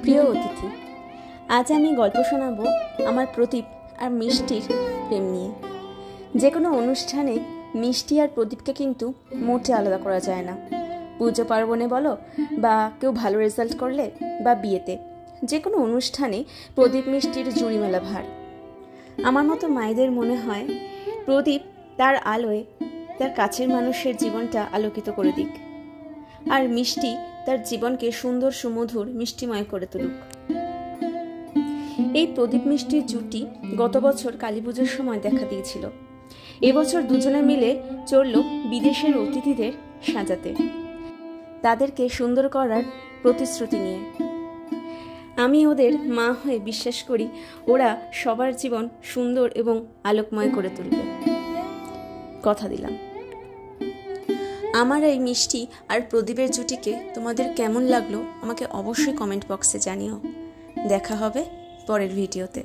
প্রিয় অতিথি, আজ আমি গল্প শোনাবো আমার প্রদীপ আর মিষ্টির প্রেম নিয়ে। যে কোনো অনুষ্ঠানে মিষ্টি আর প্রদীপকে কিন্তু মোটে আলাদা করা যায় না। পুজো পার্বণে বলো বা কেউ ভালো রেজাল্ট করলে বা বিয়েতে, যে কোনো অনুষ্ঠানে প্রদীপ মিষ্টির জুড়ি মেলা ভার। আমার মতো মায়েদের মনে হয় প্রদীপ তার আলোয় তার কাছের মানুষের জীবনটা আলোকিত করে দিক, আর মিষ্টি তার জীবনকে সুন্দর সুমধুর মিষ্টিময় করে তুলুক। এই প্রদীপ মিষ্টির জুটি গত বছর কালী পুজোর সময় দেখা দিয়েছিল। এবছর দুজনে মিলে চলল বিদেশের অতিথিদের সাজাতে, তাদেরকে সুন্দর করার প্রতিশ্রুতি নিয়ে। আমি ওদের মা হয়ে বিশ্বাস করি ওরা সবার জীবন সুন্দর এবং আলোকময় করে তুলবে, কথা দিলাম। আমার এই মিষ্টি আর প্রদীপের জুটিকে তোমাদের কেমন লাগলো আমাকে অবশ্যই কমেন্ট বক্সে জানিও। দেখা হবে পরের ভিডিওতে।